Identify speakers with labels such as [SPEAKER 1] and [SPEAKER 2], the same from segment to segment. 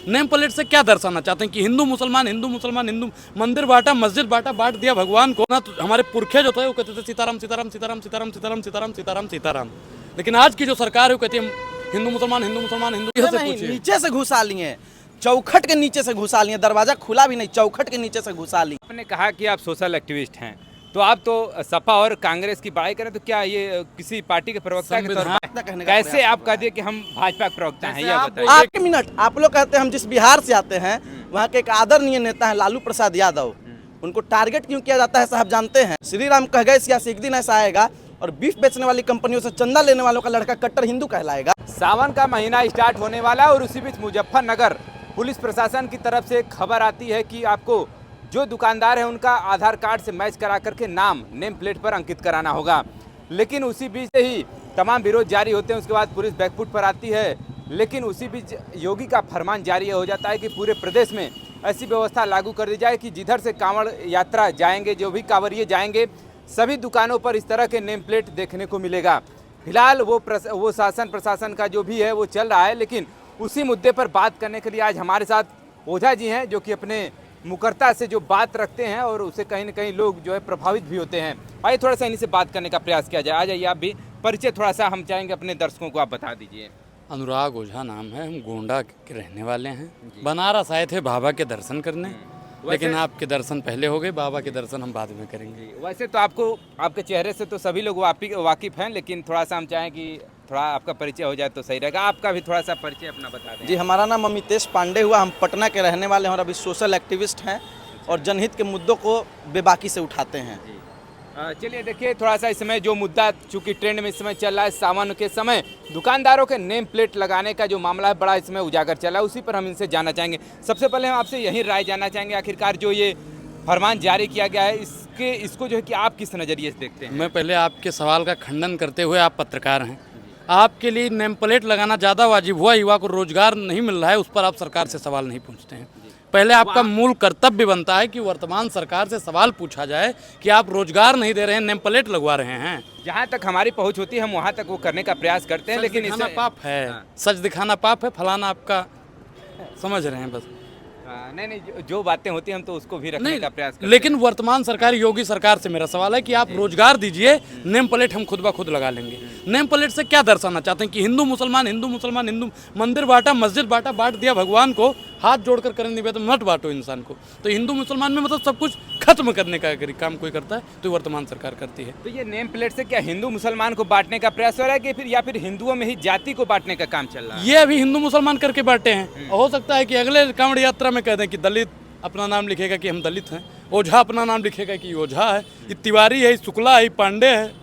[SPEAKER 1] Name plate से क्या दर्शाना चाहते हैं कि हिंदू मुसलमान हिंदू मंदिर बांटा, मस्जिद बांटा, बांट दिया भगवान को ना। तो हमारे पुरखे जो थे वो कहते थे सीताराम सीताराम सीताराम सीताराम सीताराम सीताराम सीताराम सीताराम। लेकिन आज की जो सरकार है वो कहती है हिंदू मुसलमान
[SPEAKER 2] नीचे से घुसा लिए, चौखट के नीचे से घुसा लिए, दरवाजा खुला भी नहीं, चौखट के नीचे से घुसा लिए।
[SPEAKER 3] आपने कहा कि आप सोशल एक्टिविस्ट हैं, तो आप तो सपा और कांग्रेस की बड़ाई करें तो क्या ये किसी पार्टी के प्रवक्ता के तौर पर कैसे आप कह दिए कि हम भाजपा के प्रवक्ता हैं? यह बताइए।
[SPEAKER 2] एक मिनट, आप लोग कहते हैं हम जिस बिहार से आते हैं वहाँ के एक आदरणीय नेता है लालू प्रसाद यादव, उनको टारगेट क्यों किया जाता है साहब जानते हैं? श्री राम कह गए सियासी, एक दिन ऐसा आएगा और बीफ बेचने वाली कंपनियों से चंदा लेने वालों का लड़का कट्टर हिंदू कहलाएगा।
[SPEAKER 3] सावन का महीना स्टार्ट होने वाला और उसी बीच मुजफ्फरनगर पुलिस प्रशासन की तरफ से खबर आती है कि आपको जो दुकानदार है उनका आधार कार्ड से मैच करा करके नाम नेम प्लेट पर अंकित कराना होगा। लेकिन उसी बीच से ही तमाम विरोध जारी होते हैं, उसके बाद पुलिस बैकफुट पर आती है। लेकिन उसी बीच योगी का फरमान जारी हो जाता है कि पूरे प्रदेश में ऐसी व्यवस्था लागू कर दी जाए कि जिधर से कांवड़ यात्रा जाएंगे, जो भी कांवड़िए जाएंगे, सभी दुकानों पर इस तरह के नेम प्लेट देखने को मिलेगा। फिलहाल वो शासन प्रशासन का जो भी है वो चल रहा है, लेकिन उसी मुद्दे पर बात करने के लिए आज हमारे साथ ओझा जी हैं, जो कि अपने मुकर्ता से जो बात रखते हैं और उसे कहीं न कहीं लोग जो है प्रभावित भी होते हैं। आइए थोड़ा सा इन्हीं से बात करने का प्रयास किया जाए। आ जाइए, आप भी परिचय थोड़ा सा हम चाहेंगे अपने दर्शकों को आप बता दीजिए।
[SPEAKER 1] अनुराग ओझा नाम है, हम गोंडा के रहने वाले हैं। बनारस आए थे बाबा के दर्शन करने, लेकिन आपके दर्शन पहले हो गए, बाबा के दर्शन हम बाद में करेंगे।
[SPEAKER 3] वैसे तो आपको आपके चेहरे से तो सभी लोग वाकिफ हैं, लेकिन थोड़ा सा हम चाहें कि थोड़ा आपका परिचय हो जाए तो सही रहेगा। आपका भी थोड़ा सा परिचय अपना बता दें।
[SPEAKER 2] जी, हमारा नाम अमितेश पांडे हुआ, हम पटना के रहने वाले हैं और अभी सोशल एक्टिविस्ट हैं और जनहित के मुद्दों को बेबाकी से उठाते हैं।
[SPEAKER 3] चलिए देखिए, थोड़ा सा इस समय जो मुद्दा चूंकि ट्रेंड में इस समय चल रहा है, सावन के समय दुकानदारों के नेम प्लेट लगाने का जो मामला है बड़ा इसमें उजागर चला है, उसी पर हम इनसे जानना चाहेंगे। सबसे पहले हम आपसे यही राय जानना चाहेंगे, आखिरकार जो ये फरमान जारी किया गया है इसको जो है कि आप किस नज़रिए से देखते हैं?
[SPEAKER 1] मैं पहले आपके सवाल का खंडन करते हुए, आप पत्रकार हैं, आपके लिए नेम प्लेट लगाना ज़्यादा वाजिब हुआ, युवा को रोजगार नहीं मिल रहा है, उस पर आप सरकार से सवाल नहीं पूछते हैं। पहले आपका मूल कर्तव्य बनता है कि वर्तमान सरकार से सवाल पूछा जाए कि आप रोजगार नहीं दे रहे हैं, नेम प्लेट लगवा रहे हैं।
[SPEAKER 3] जहाँ तक हमारी पहुँच होती है हम वहाँ तक वो करने का प्रयास करते हैं, लेकिन
[SPEAKER 1] इसमें पाप है। सच दिखाना पाप है, फलाना आपका समझ रहे हैं बस।
[SPEAKER 3] नहीं, जो बातें होती हैं हम तो उसको भी रखने का प्रयास करते हैं।
[SPEAKER 1] लेकिन वर्तमान सरकार, योगी सरकार से मेरा सवाल है कि आप रोजगार दीजिए, नेम प्लेट हम खुद ब खुद लगा लेंगे। नेम प्लेट से क्या दर्शाना चाहते हैं कि हिंदू मुसलमान हिंदू मंदिर बांटा, मस्जिद बांटा, बांट दिया भगवान को, हाथ जोड़कर करें निवेदन, मत बांटो इंसान को। तो हिंदू मुसलमान में मतलब सब कुछ खत्म करने का अगर काम कोई करता है तो वर्तमान सरकार करती है।
[SPEAKER 3] तो ये नेम प्लेट से क्या हिंदू मुसलमान को बांटने का प्रयास हो रहा है कि फिर या फिर हिंदुओं में ही जाति को बांटने का काम चल रहा है?
[SPEAKER 1] ये अभी हिंदू मुसलमान करके बांटे हैं, हो सकता है कि अगले कांवड़ यात्रा में कह दें कि दलित अपना नाम लिखेगा कि हम दलित हैं, ओझा अपना नाम लिखेगा कि ओझा है, ये तिवारी है, शुक्ला है, पांडे है।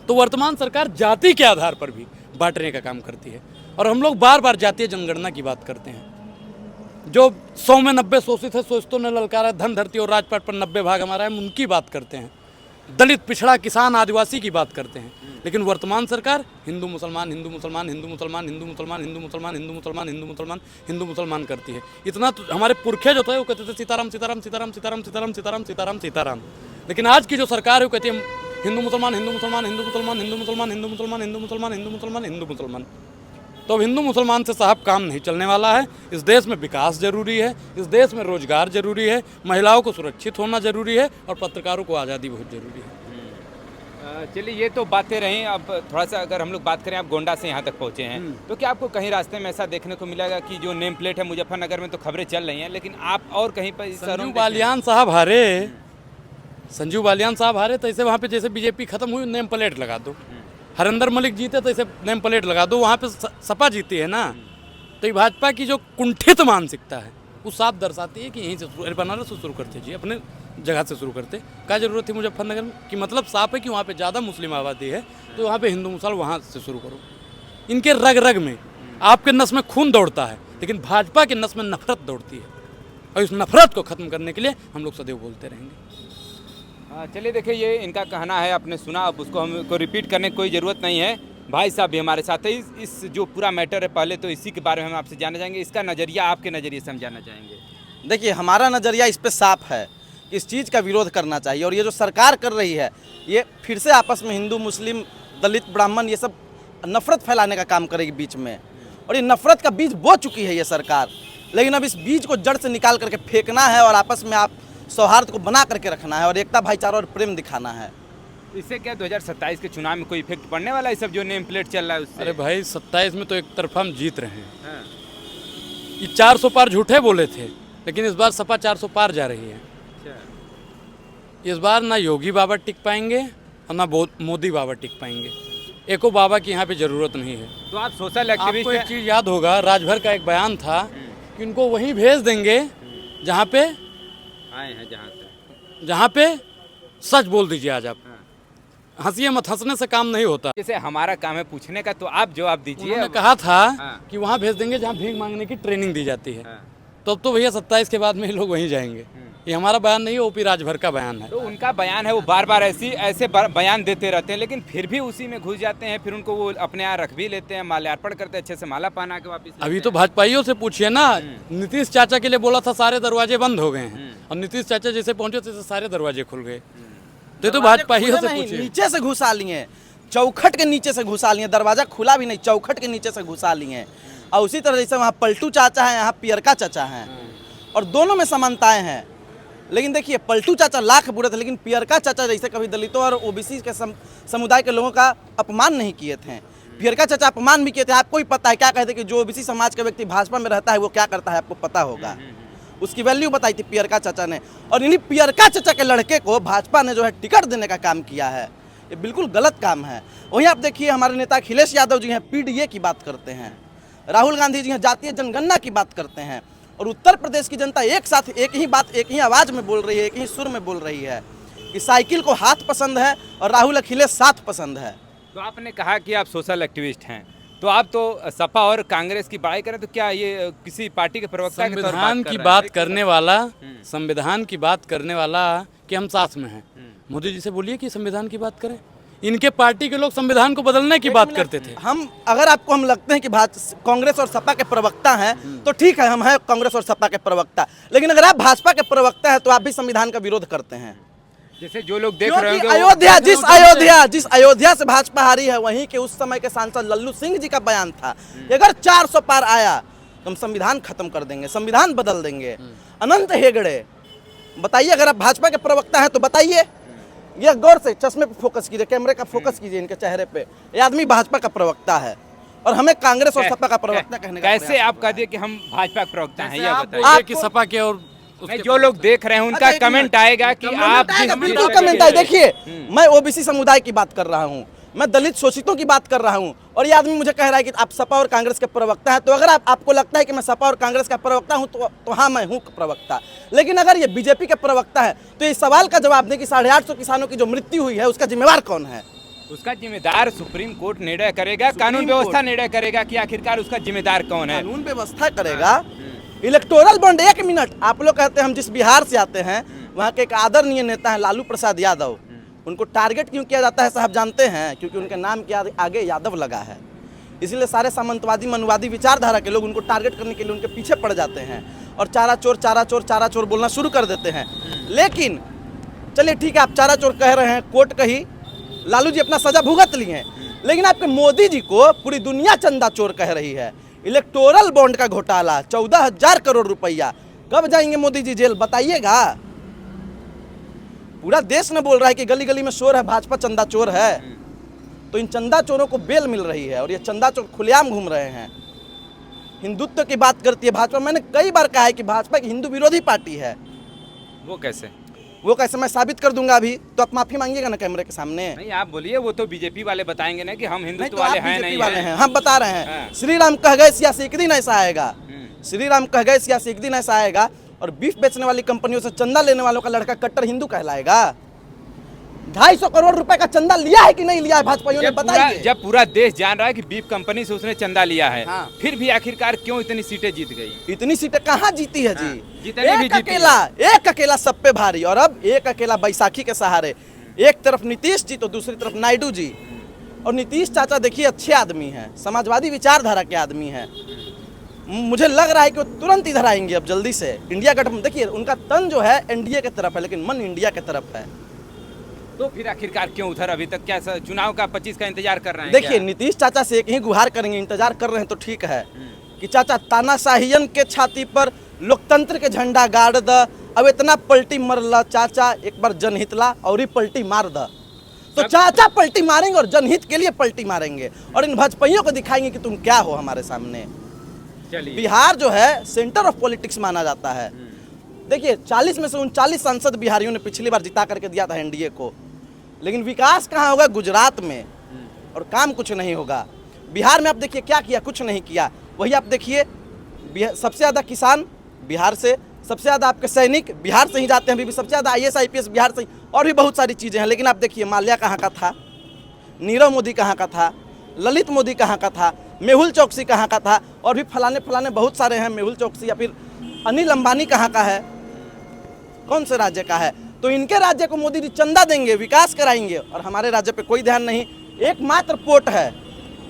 [SPEAKER 1] तो वर्तमान सरकार जाति के आधार पर भी बांटने का काम करती है और हम लोग बार बार जातीय जनगणना की बात करते हैं। जो 100 में 90 शोषित है, शोषितों ने ललकारा, धन धरती और राजपाट पर 90 भाग हमारा है, उनकी बात करते हैं। दलित, पिछड़ा, किसान, आदिवासी की बात करते हैं। लेकिन वर्तमान सरकार हिंदू मुसलमान हिंदू मुसलमान हिंदू मुसलमान हिंदू मुसलमान हिंदू मुसलमान हिंदू मुसलमान हिंदू मुसलमान हिंदू मुसलमान करती है। इतना तो हमारे पुरखे जो थे वो कहते थे सीताराम सीताराम सीताराम सीताराम सीताराम सीताराम सीताराम सीताराम। लेकिन आज की जो सरकार है वो कहती है हिंदू मुसलमान हिंदू मुसलमान हिंदू मुसलमान हिंदू मुसलमान हिंदू मुसलमान हिंदू मुसलमान हिंदू मुसलमान हिंदू मुसलमान। तो अब हिंदू मुसलमान से साहब काम नहीं चलने वाला है। इस देश में विकास जरूरी है, इस देश में रोजगार जरूरी है, महिलाओं को सुरक्षित होना जरूरी है और पत्रकारों को आज़ादी बहुत जरूरी है।
[SPEAKER 3] चलिए, ये तो बातें रहीं। अब थोड़ा सा अगर हम लोग बात करें, आप गोंडा से यहाँ तक पहुँचे हैं, तो क्या आपको कहीं रास्ते में ऐसा देखने को मिलेगा कि जो नेम प्लेट है मुजफ्फरनगर में तो खबरें चल रही हैं, लेकिन आप और कहीं पर
[SPEAKER 1] संजीव बालियान साहब हारे तो ऐसे वहाँ पे जैसे बीजेपी खत्म हुई नेम प्लेट लगा दो, हरिंदर मलिक जीते तो ऐसे नेम प्लेट लगा दो, वहाँ पे सपा जीती है ना। तो ये भाजपा की जो कुंठित मानसिकता है वो साफ दर्शाती है कि यहीं से बनारस से शुरू करते जी, अपने जगह से शुरू करते। क्या जरूरत थी मुजफ्फरनगर में? कि मतलब साफ है कि वहाँ पे ज़्यादा मुस्लिम आबादी है तो वहाँ पे हिंदू मुसलमान वहाँ से शुरू करो। इनके रग रग में, आपके नस में खून दौड़ता है, लेकिन भाजपा के नस में नफरत दौड़ती है और इस नफरत को ख़त्म करने के लिए हम लोग सदैव बोलते रहेंगे।
[SPEAKER 3] चलिए देखिए, ये इनका कहना है, आपने सुना, अब उसको हमको रिपीट करने की कोई ज़रूरत नहीं है। भाई साहब भी हमारे साथ है। इस जो पूरा मैटर है पहले तो इसी के बारे में हम आपसे जानना चाहेंगे, इसका नज़रिया आपके नज़रिए से हम जानना चाहेंगे।
[SPEAKER 2] देखिए, हमारा नज़रिया इस पर साफ है, इस चीज़ का विरोध करना चाहिए और ये जो सरकार कर रही है ये फिर से आपस में हिंदू मुस्लिम दलित ब्राह्मण ये सब नफरत फैलाने का काम करेगी बीच में, और ये नफरत का बीज बो चुकी है ये सरकार। लेकिन अब इस बीज को जड़ से निकाल करके फेंकना है और आपस में आप सौहार्द को बना करके रखना है और एकता, भाईचारा और प्रेम दिखाना है।
[SPEAKER 3] इससे क्या 2027 के चुनाव में कोई इफेक्ट पड़ने वाला है, सब जो नेम प्लेट चल रहा है उससे?
[SPEAKER 1] अरे भाई 27 में तो एक तरफा हम जीत रहे हैं।
[SPEAKER 3] हाँ।
[SPEAKER 1] ये 400 पार झूठे बोले थे, लेकिन इस बार सपा 400 पार जा रही है।
[SPEAKER 3] अच्छा।
[SPEAKER 1] इस बार ना योगी बाबा टिक पाएंगे और ना मोदी बाबा टिक पाएंगे। एको बाबा की यहाँ पे ज़रूरत नहीं है।
[SPEAKER 3] तो आप सोशल
[SPEAKER 1] आपको एक
[SPEAKER 3] एक्टिविस्ट
[SPEAKER 1] चीज़ याद होगा, राजभर का एक बयान था कि उनको वहीं भेज देंगे जहाँ पे
[SPEAKER 3] आए हैं,
[SPEAKER 1] जहाँ पे सच बोल दीजिए। आज आप हंसिए मत, हंसने से काम नहीं होता।
[SPEAKER 3] जैसे हमारा काम है पूछने का, तो आप जवाब दीजिए।
[SPEAKER 1] उन्होंने कहा था
[SPEAKER 3] हाँ।
[SPEAKER 1] कि वहाँ भेज देंगे जहाँ भीख मांगने की ट्रेनिंग दी जाती है।
[SPEAKER 3] हाँ।
[SPEAKER 1] तो अब तो भैया 27 के बाद में ही लोग वहीं जाएंगे। ये हमारा बयान नहीं है, ओपी राजभर का बयान है।
[SPEAKER 3] तो उनका बयान है, वो बार बार ऐसे बयान देते रहते हैं, लेकिन फिर भी उसी में घुस जाते हैं। फिर उनको वो अपने यहाँ रख भी लेते हैं, माल्यार्पण करते हैं, अच्छे से माला पहना के वापस
[SPEAKER 1] अभी तो भाजपाइयों से पूछिए ना, नीतीश चाचा के लिए बोला था सारे दरवाजे बंद हो गए हैं, और नीतीश चाचा जैसे पहुंचे थे सारे दरवाजे खुल गए। तो भाजपाइयों से पूछिए।
[SPEAKER 2] नीचे से घुसा लिए, चौखट के नीचे से घुसा लिए, दरवाजा खुला भी नहीं, चौखट के नीचे से घुसा लिए। और उसी तरह जैसे वहाँ पलटू चाचा है, यहाँ पियरका चाचा हैं, और दोनों में समानताएं हैं। लेकिन देखिए, पलटू चाचा लाख बुरे थे, लेकिन पियरका चाचा जैसे कभी दलितों और ओबीसी के समुदाय के लोगों का अपमान नहीं किए थे। पियरका चाचा अपमान भी किए थे। आपको ही पता है क्या कहते कि जो ओबीसी समाज का व्यक्ति भाजपा में रहता है वो क्या करता है, आपको पता होगा। उसकी वैल्यू बताई थी पियरका चाचा ने, और इन्हीं पियरका चाचा के लड़के को भाजपा ने जो है टिकट देने का काम किया है। ये बिल्कुल गलत काम है। वहीं आप देखिए, हमारे नेता अखिलेश यादव जी हैं, पीडीए की बात करते हैं। राहुल गांधी जी हैं, जातीय जनगणना की बात करते हैं। और उत्तर प्रदेश की जनता एक साथ एक ही बात, एक ही आवाज़ में बोल रही है, एक ही सुर में बोल रही है कि साइकिल को हाथ पसंद है और राहुल अखिलेश साथ पसंद है।
[SPEAKER 3] तो आपने कहा कि आप सोशल एक्टिविस्ट हैं, तो आप तो सपा और कांग्रेस की बड़ाई करें, तो क्या ये किसी पार्टी के प्रवक्ता के तौर पर
[SPEAKER 1] संविधान की बात करने वाला, संविधान की बात करने वाला कि हम साथ में हैं। मोदी जी से बोलिए कि संविधान की बात करें। इनके पार्टी के लोग संविधान को बदलने की बात करते थे।
[SPEAKER 2] अगर आपको हम लगते हैं कि कांग्रेस और सपा के प्रवक्ता हैं तो ठीक है, हम हैं कांग्रेस और सपा के प्रवक्ता। लेकिन अगर आप भाजपा के प्रवक्ता हैं तो आप भी संविधान का विरोध करते हैं।
[SPEAKER 3] जैसे जो लोग देख रहे हैं,
[SPEAKER 2] जिस अयोध्या से भाजपा हारी है, वहीं के उस समय के सांसद लल्लू सिंह जी का बयान था कि अगर 400 पार आया तो हम संविधान खत्म कर देंगे, संविधान बदल देंगे। अनंत हेगड़े, बताइए, अगर आप भाजपा के प्रवक्ता हैं तो बताइए। ये गौर से चश्मे पे फोकस कीजिए, कैमरे का फोकस कीजिए इनके चेहरे पे। ये आदमी भाजपा का प्रवक्ता है और हमें कांग्रेस और सपा का प्रवक्ता कहने का
[SPEAKER 3] कैसे आप कह दिए कि हम भाजपा के प्रवक्ता हैं? ये बताइए।
[SPEAKER 1] आप कि सपा के और
[SPEAKER 3] जो लोग देख रहे हैं उनका कमेंट आएगा कि आप
[SPEAKER 2] बिल्कुल कमेंट आए। देखिए, मैं ओबीसी समुदाय की बात कर रहा हूँ, मैं दलित शोषितों की बात कर रहा हूँ, और ये आदमी मुझे कह रहा है कि आप सपा और कांग्रेस के प्रवक्ता हैं। तो अगर आपको लगता है कि मैं सपा और कांग्रेस का प्रवक्ता हूँ तो हाँ, मैं हूँ प्रवक्ता। लेकिन अगर ये बीजेपी के प्रवक्ता है तो इस सवाल का जवाब दें कि 850 किसानों की जो मृत्यु हुई है उसका जिम्मेवार कौन है?
[SPEAKER 3] उसका जिम्मेदार सुप्रीम कोर्ट निर्णय करेगा, कानून व्यवस्था निर्णय करेगा कि आखिरकार उसका जिम्मेदार कौन है।
[SPEAKER 2] कानून व्यवस्था करेगा। इलेक्टोरल बॉन्ड, एक मिनट, आप लोग कहते हैं हम जिस बिहार से आते हैं वहाँ के एक आदरणीय नेता हैं लालू प्रसाद यादव, उनको टारगेट क्यों किया जाता है साहब जानते हैं? क्योंकि उनके नाम के आगे यादव लगा है। इसीलिए सारे सामंतवादी मनुवादी विचारधारा के लोग उनको टारगेट करने के लिए उनके पीछे पड़ जाते हैं और चारा चोर चारा चोर चारा चोर बोलना शुरू कर देते हैं। लेकिन चलिए ठीक है, आप चारा चोर कह रहे हैं, कोर्ट कही, लालू जी अपना सजा भुगत लिए हैं, लेकिन आपके मोदी जी को पूरी दुनिया चंदा चोर कह रही है। इलेक्टोरल बॉन्ड का घोटाला 14,000 करोड़ रुपया, कब जाएंगे मोदी जी जेल बताइएगा? पूरा देश ने बोल रहा है कि गली गली में शोर है, भाजपा चंदा चोर है। तो इन चंदा चोरों को बेल मिल रही है और ये चंदा चोर खुलेआम घूम रहे हैं। हिंदुत्व की बात करती है भाजपा। मैंने कई बार कहा है कि भाजपा एक हिंदू विरोधी पार्टी है।
[SPEAKER 3] वो कैसे मैं
[SPEAKER 2] साबित कर दूंगा। अभी तो आप माफी मांगिएगा ना कैमरे के सामने?
[SPEAKER 3] नहीं, आप बोलिए, वो तो बीजेपी वाले बताएंगे ना कि हम हिंदुत्व वाले हैं नहीं
[SPEAKER 2] वाले हैं। हम बता रहे हैं, श्री राम कह गए सियासी, एक दिन ऐसा आएगा। श्री राम कह गए सियासी, एक दिन ऐसा आएगा और बीफ बेचने वाली कंपनियों से चंदा लेने वालों का लड़का कट्टर हिंदू कहलाएगा। 250 करोड़ रुपए का चंदा लिया है कि नहीं लिया है भाजपाइयों ने बताइए।
[SPEAKER 3] जब पूरा देश जान रहा है कि बीफ कंपनी से उसने चंदा लिया है,
[SPEAKER 2] हाँ।
[SPEAKER 3] फिर भी आखिरकार क्यों इतनी सीटें जीत गई?
[SPEAKER 2] इतनी सीटें कहाँ जीती है जी?
[SPEAKER 3] हाँ,
[SPEAKER 2] एक अकेला सब पे भारी, और अब एक अकेला बैसाखी के सहारे। एक तरफ नीतीश जी तो दूसरी तरफ नायडू जी। और नीतीश चाचा देखिए अच्छे आदमी हैं, समाजवादी विचारधारा के आदमी हैं। मुझे लग रहा है कि वो तुरंत इधर आएंगे अब जल्दी से। इंडिया गठबंधन, देखिए उनका तन जो है एनडीए की तरफ है लेकिन मन इंडिया की तरफ है।
[SPEAKER 3] तो फिर आखिरकार क्यों उधर? अभी तक क्या चुनाव का 25 का इंतजार कर रहे हैं?
[SPEAKER 2] देखिए, नीतीश चाचा से एक ही गुहार करेंगे, इंतजार कर रहे हैं तो ठीक है कि चाचा तानाशाहियन के छाती पर लोकतंत्र के झंडा गाड़ द, अब इतना पलटी मरला चाचा, एक बार जनहित ला और ही पलटी मार द। तो चाचा पलटी मारेंगे और जनहित के लिए पलटी मारेंगे और इन भाजपाइयों को दिखाएंगे कि तुम क्या हो हमारे सामने।
[SPEAKER 3] चलिए,
[SPEAKER 2] बिहार जो है सेंटर ऑफ पॉलिटिक्स माना जाता है। देखिए 40 में से 39 सांसद बिहारियों ने पिछली बार जिता करके दिया था एनडीए को, लेकिन विकास कहाँ होगा? गुजरात में, और काम कुछ नहीं होगा। बिहार में आप देखिए क्या किया, कुछ नहीं किया। वही आप देखिए सबसे ज़्यादा किसान बिहार से, सबसे ज़्यादा आपके सैनिक बिहार से ही जाते हैं, अभी भी सबसे ज़्यादा IAS IPS बिहार से ही, और भी बहुत सारी चीज़ें हैं। लेकिन आप देखिए माल्या कहाँ का था, नीरव मोदी कहाँ का था, ललित मोदी कहाँ का था, मेहुल चौकसी कहाँ का था, और भी फलाने बहुत सारे हैं। मेहुल चौकसी या फिर अनिल अंबानी कहाँ का है, कौन से राज्य का है? तो इनके राज्य को मोदी जी चंदा देंगे, विकास कराएंगे, और हमारे राज्य पे कोई ध्यान नहीं। एकमात्र पोर्ट है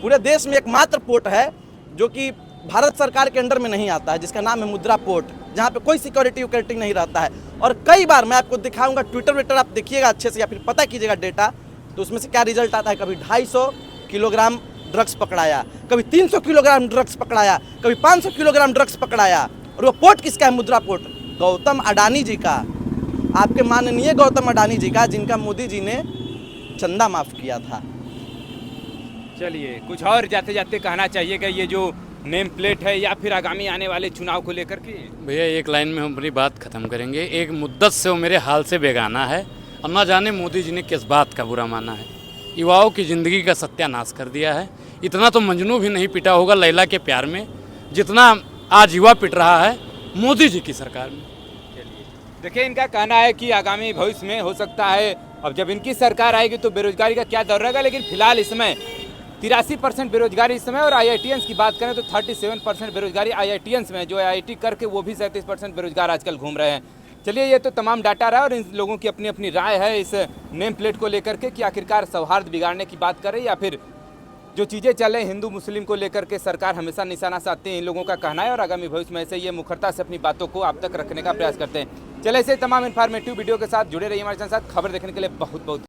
[SPEAKER 2] पूरे देश में, एकमात्र पोर्ट है जो कि भारत सरकार के अंडर में नहीं आता है, जिसका नाम है मुद्रा पोर्ट, जहाँ पे कोई सिक्योरिटी नहीं रहता है। और कई बार मैं आपको दिखाऊंगा, ट्विटर आप देखिएगा अच्छे से या फिर पता कीजिएगा डेटा, तो उसमें से क्या रिजल्ट आता है। कभी 250 किलोग्राम ड्रग्स पकड़ाया, कभी 300 किलोग्राम ड्रग्स पकड़ाया, कभी 500 किलोग्राम ड्रग्स पकड़ाया। और वो पोर्ट किसका है? मुद्रा पोर्ट गौतम अडानी जी का, आपके माननीय गौतम अडानी जी का, जिनका मोदी जी ने चंदा माफ किया था।
[SPEAKER 3] चलिए, कुछ और जाते जाते कहना चाहिएगा ये जो नेम प्लेट है या फिर आगामी आने वाले चुनाव को लेकर के?
[SPEAKER 1] भैया एक लाइन में हम अपनी बात ख़त्म करेंगे। एक मुद्दत से वो मेरे हाल से बेगाना है, और ना जाने मोदी जी ने किस बात का बुरा माना है। युवाओं की ज़िंदगी का सत्यानाश कर दिया है। इतना तो मजनू भी नहीं पिटा होगा लैला के प्यार में, जितना आज युवा पिट रहा है मोदी जी की सरकार में।
[SPEAKER 3] देखिए, इनका कहना है कि आगामी भविष्य में हो सकता है, अब जब इनकी सरकार आएगी तो बेरोजगारी का क्या दौर रहेगा, लेकिन फिलहाल इस समय 83% बेरोजगारी इस समय, और IITians की बात करें तो 37% बेरोजगारी IITians में, जो IIT करके वो भी 37% बेरोजगार आजकल घूम रहे हैं। चलिए, ये तो तमाम डाटा रहा, और इन लोगों की अपनी अपनी राय है इस नेम प्लेट को लेकर के कि आखिरकार सौहार्द बिगाड़ने की बात करें या फिर जो चीज़ें चले हिंदू मुस्लिम को लेकर के सरकार हमेशा निशाना साधती है, इन लोगों का कहना है, और आगामी भविष्य में ऐसे ये मुखरता से अपनी बातों को आप तक रखने का प्रयास करते हैं। चले, ऐसे तमाम इन्फॉर्मेटिव वीडियो के साथ जुड़े रहिए हमारे साथ। खबर देखने के लिए बहुत बहुत